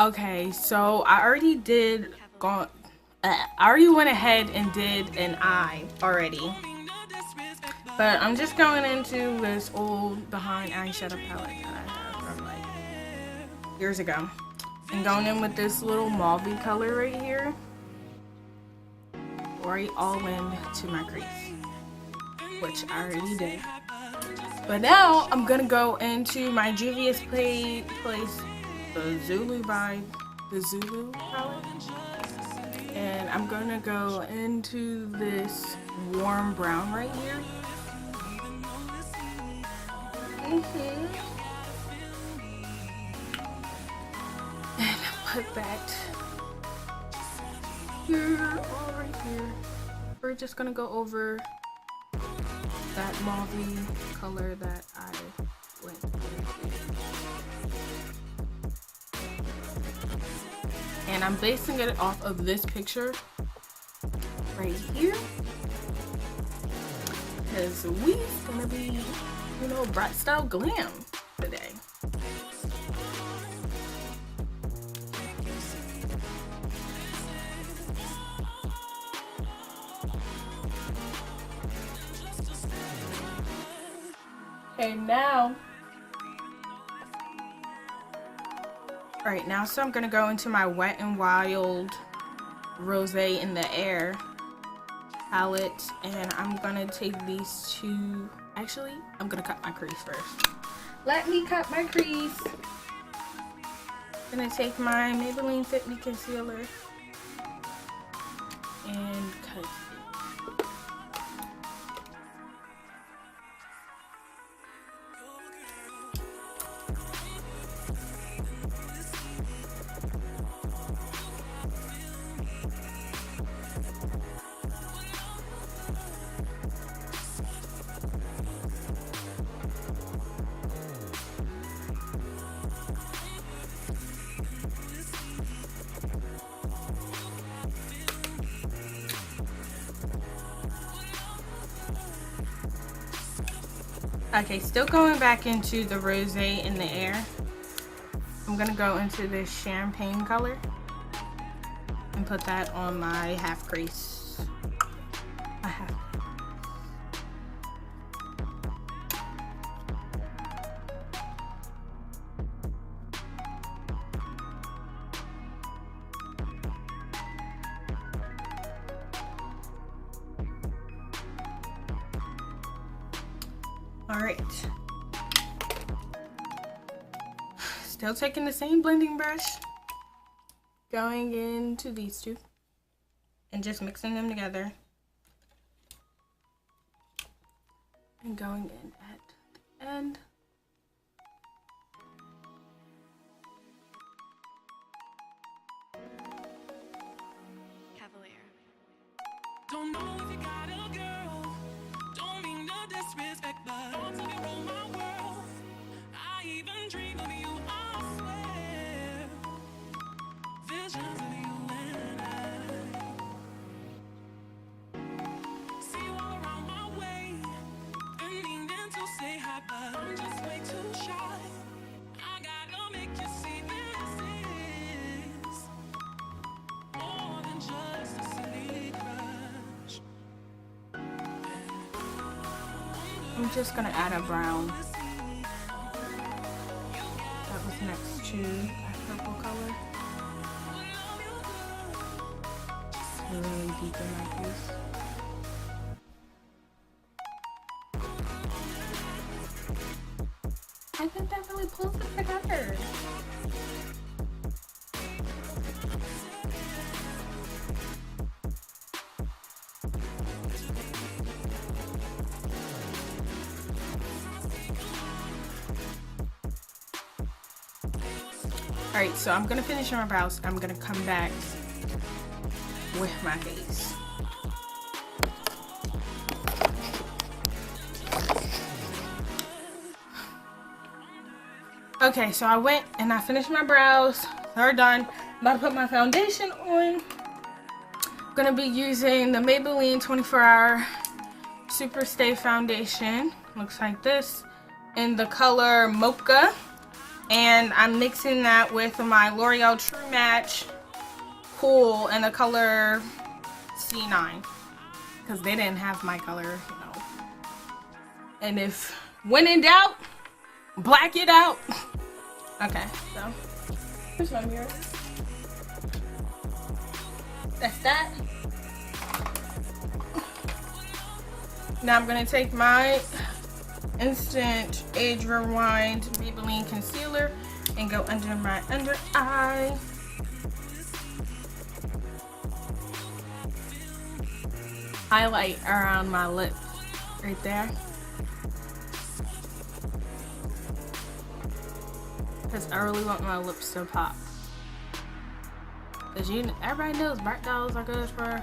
Okay, so I already did I already went ahead and did an eye already. But I'm just going into this old behind eyeshadow palette that I have from like years ago. And going in with this little mauve color right here. Right all into my crease. Which I already did. But now I'm gonna go into my Juvia's Place, the Zulu palette. And I'm gonna go into this warm brown right here. And put that here, all right here. We're just gonna go over that mauve color that I went with. And I'm basing it off of this picture right here. Because we're gonna be, you know, Bratz style glam today. Okay, now. Alright, now so I'm gonna go into my Wet n Wild Rosé in the Air palette, and I'm gonna take these two. Actually, I'm gonna cut my crease first. Let me cut my crease. I'm gonna take my Maybelline Fit Me Concealer and cut it. Okay, still going back into the Rosé in the Air. I'm gonna go into this champagne color and put that on my half crease. All right. Still taking the same blending brush, going into these two and just mixing them together and going in at the end. Cavalier. Don't know if you got a girl. Don't mean no disrespect, but don't you roll my world. I even dream of you, I swear. Visions of you and I. See you all around my way. Been meaning to say hi, but I'm just way too shy. I gotta make you see this is more than just a silly crush. I'm just gonna add a brown that was next to that purple color. Really deep in my crease. I think that really pulls it together. Alright, so I'm gonna finish my brows. I'm gonna come back with my face. Okay, so I went and I finished my brows. They're done. I'm about to put my foundation on. I'm gonna be using the Maybelline 24-Hour Super Stay Foundation. Looks like this in the color Mocha. And I'm mixing that with my L'Oreal True Match Cool in the color C9. Because they didn't have my color, you know. And if, when in doubt, black it out. Okay, so here's my mirror. That's that. Now I'm gonna take my Instant Age Rewind Maybelline Concealer and go under my under eye. Highlight around my lip, right there. Because I really want my lips to pop. Because everybody knows Bratz dolls are good for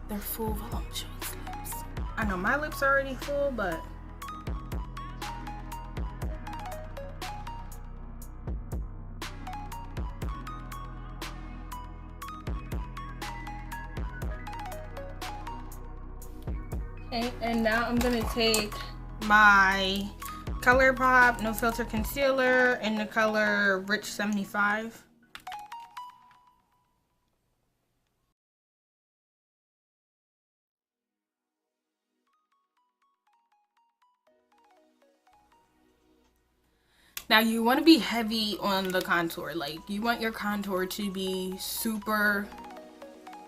their full voluptuous lips. I know my lips are already full, but okay, and now I'm gonna take my ColourPop No Filter Concealer in the color Rich 75. Now you want to be heavy on the contour, like you want your contour to be super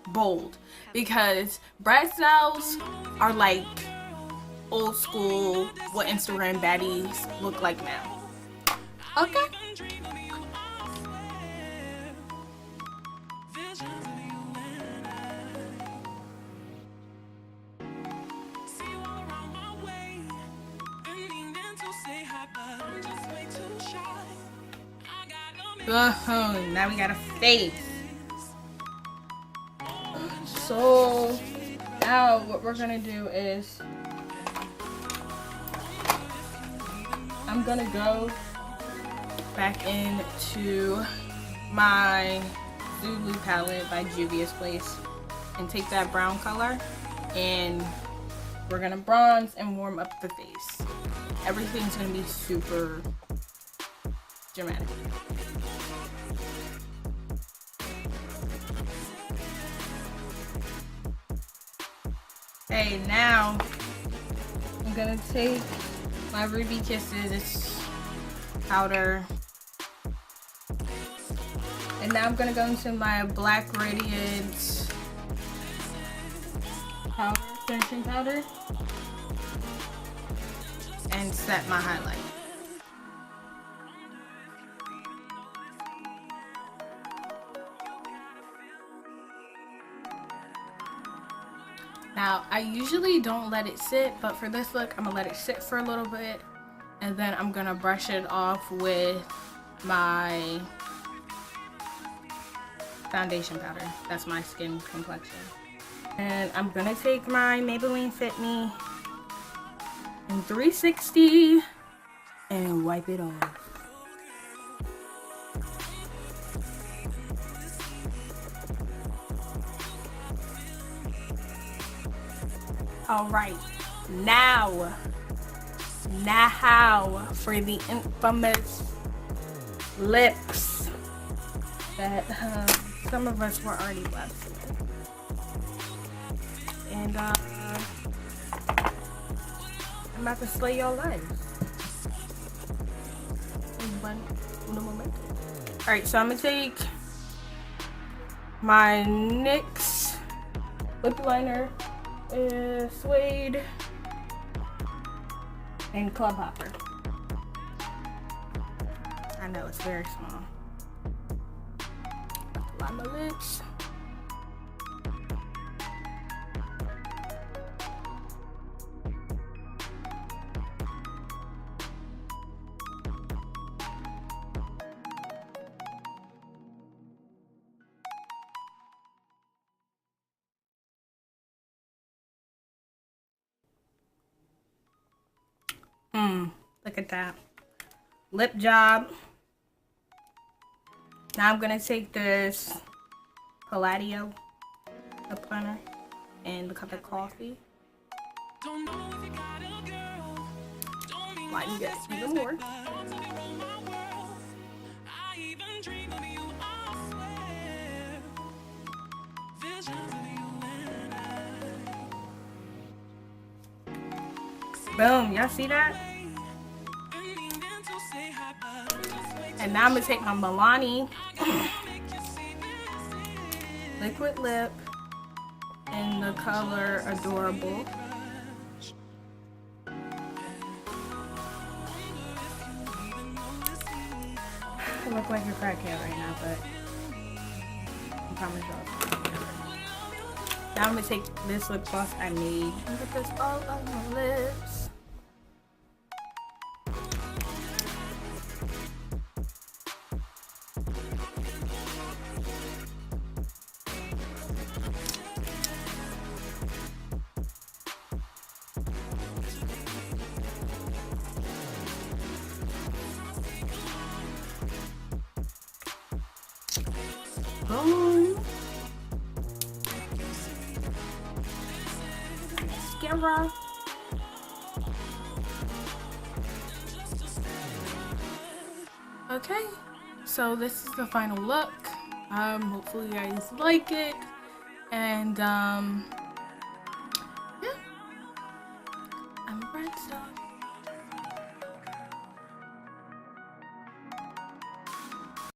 bold, because Bratz dolls are like old school, what Instagram baddies look like now. Okay. Now we got a face. So now what we're gonna do is I'm gonna go back into my Zulu palette by Juvia's Place and take that brown color, and we're gonna bronze and warm up the face. Everything's gonna be super dramatic. Okay, now I'm gonna take my Ruby Kisses powder, and now I'm gonna go into my Black Radiance powder, finishing powder, and set my highlight. Now, I usually don't let it sit, but for this look, I'm gonna let it sit for a little bit, and then I'm gonna brush it off with my foundation powder. That's my skin complexion. And I'm gonna take my Maybelline Fit Me in 360 and wipe it off. All right, now for the infamous lips that some of us were already blessed with. And I'm about to slay your life. All right, so I'm gonna take my NYX lip liner, Suede, and Club Hopper. I know it's very small. Line my lips. Look at that. Lip job. Now I'm gonna take this Palladio lip liner and the color Coffee. Lighten it even more. Boom, y'all see that? And now I'm gonna take my Milani liquid lip in the color Adorable. I look like a crackhead right now, but I promise y'all. Now I'm gonna take this lip gloss I made and put this all on my lips. Boom. Mascara. Okay, so this is the final look. Hopefully you guys like it, and yeah, I'm Bratz.